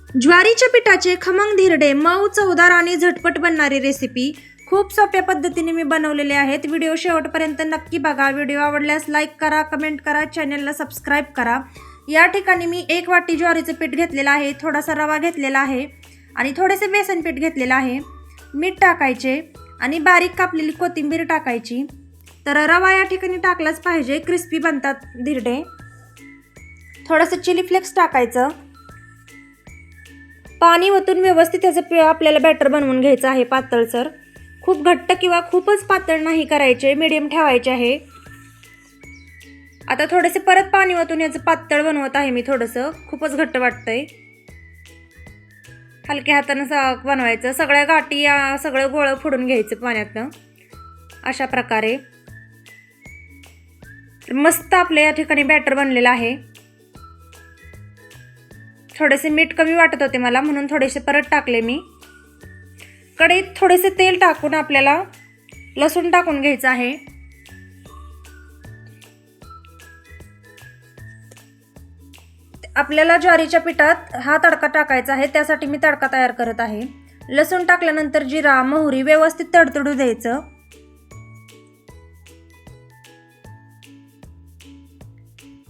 ज्वारीच्या पिठाचे खमंग धिरडे मऊ चवदार आणि झटपट बनणारी रेसिपी खूप सोप्या पद्धतीने मी बनवलेले आहेत। व्हिडिओ शेवटपर्यंत नक्की बघा। व्हिडिओ आवडल्यास लाईक करा, कमेंट करा, चॅनलला सबस्क्राईब करा। या ठिकाणी मी 1 वाटी ज्वारीचे पीठ घेतलेला आहे, थोडासा रवा घेतलेला आहे आणि थोडेसे बेसन पीठ घेतलेला आहे। मीठ टाकायचे आणि बारीक कापलेली कोथिंबीर टाकायची। तर रवा या ठिकाणी टाकलाच पाहिजे, क्रिस्पी बनतात धिरडे। थोडंसं चिली फ्लेक्स टाकायचं। पाणी ओतून व्यवस्थित त्याचं आपल्याला बॅटर बनवून घ्यायचं आहे पातळसर। खूप घट्ट किंवा खूपच पातळ नाही करायचे, मीडियम ठेवायचे आहे। आता थोडेसे परत पाणी ओतून याचं पातळ बनवत आहे मी। थोडंसं खूपच घट्ट वाटतंय, हलक्या हाताने बनवायचं। सगळ्या गाठी सगळं गोळं फोडून घ्यायचं पाण्यातनं अशा प्रकारे। मस्त आपल्या या ठिकाणी बॅटर बनलेलं आहे। थोडेसे मीठ कमी वाटत होते मला, म्हणून थोडेसे परत टाकले मी। कढईत थोडेसे तेल टाकून आपल्याला लसूण टाकून घ्यायचं आहे। आपल्याला ज्वारीच्या पिठात हा तडका टाकायचा आहे, त्यासाठी मी तडका तयार करत आहे। लसूण टाकल्यानंतर जिरा मोहरी व्यवस्थित तडतडू द्यायचं।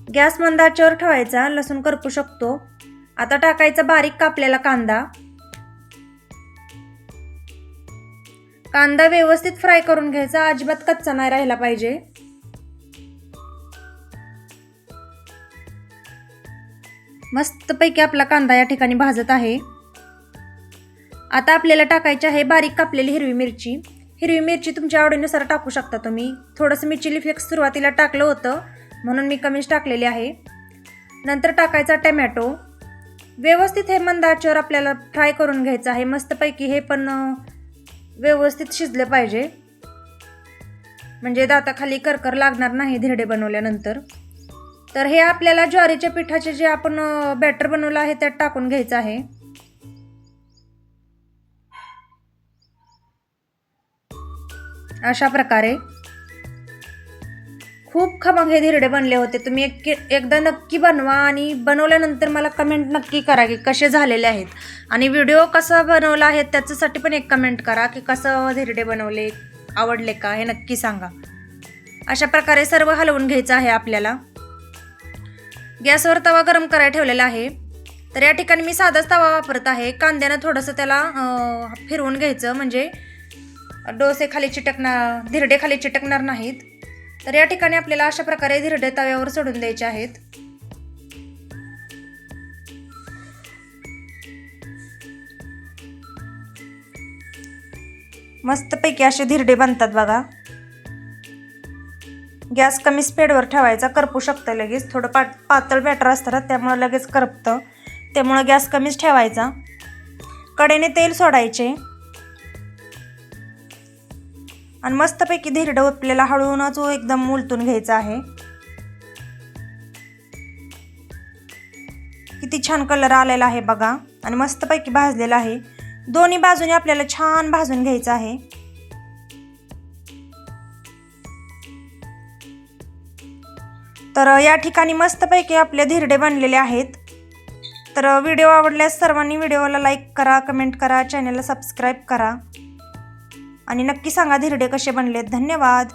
गॅस मंद आचेवर ठेवायचा, लसूण करपू शकतो। आता टाकायचा बारीक कापलेला कांदा। कांदा व्यवस्थित फ्राय करून घ्यायचा, अजिबात कच्चा नाही राहिला पाहिजे। मस्तपैकी आपला कांदा या ठिकाणी भाजत आहे। आता आपल्याला टाकायची आहे बारीक कापलेली हिरवी मिरची। हिरवी मिरची तुमच्या आवडीनुसार टाकू शकता तुम्ही। थोडंसं मी चिली फ्लेक्स सुरुवातीला टाकलं होतं, म्हणून मी कमीच टाकलेली आहे। नंतर टाकायचा टोमॅटो। व्यवस्थित हे मंद आचेवर आपल्याला फ्राय करून घ्यायचं आहे। मस्तपैकी हे पण व्यवस्थित शिजले पाहिजे, म्हणजे दाताखाली करकर लागणार नाही धिरडे बनवल्यानंतर। तर हे आपल्याला ज्वारीच्या पिठाचे जे आपण बॅटर बनवलं आहे त्यात टाकून घ्यायचं आहे। अशा प्रकारे खूप खमंग हे धिरडे बनले होते। तुम्ही एकदा नक्की बनवा आणि बनवल्यानंतर मला कमेंट नक्की करा की कसे झालेले आहेत, आणि व्हिडिओ कसा बनवला आहे त्याच्यासाठी पण एक कमेंट करा की कसं धिरडे बनवले, आवडले का हे नक्की सांगा। अशा प्रकारे सर्व हलवून घ्यायचं आहे आपल्याला। गॅसवर तवा गरम करायला ठेवलेला आहे। तर या ठिकाणी मी साधाच तवा वापरत आहे। कांद्यानं थोडंसं त्याला फिरवून घ्यायचं, म्हणजे डोसे खाली चिटकणार, धिरडे खाली चिटकणार नाहीत। तर या ठिकाणी आपल्याला अशा प्रकारे धिरडे तव्यावर सोडून द्यायचे आहेत। मस्तपैकी असे धिरडे बनतात बघा। गॅस कमी स्पीडवर ठेवायचा, करपू शकतं लगेच। थोडं पातळ बॅटर असतं ना, त्यामुळे लगेच करपतं, त्यामुळे गॅस कमीच ठेवायचा। कढईने तेल सोडायचे आणि मस्तपैकी धिरडं आपल्याला हळूनच एकदम उलटून घ्यायचं आहे। किती छान कलर आलेला आहे बघा, आणि मस्तपैकी भाजलेला आहे। दोन्ही बाजूने आपल्याला छान भाजून घ्यायचं आहे। तर या ठिकाणी मस्तपैकी आपले धिरडे बनलेले आहेत। तर व्हिडिओ आवडल्यास सर्वांनी व्हिडिओला लाईक करा, कमेंट करा, चॅनलला सबस्क्राईब करा आणि नक्की सांगा धिरडे कसे बनलेत। धन्यवाद।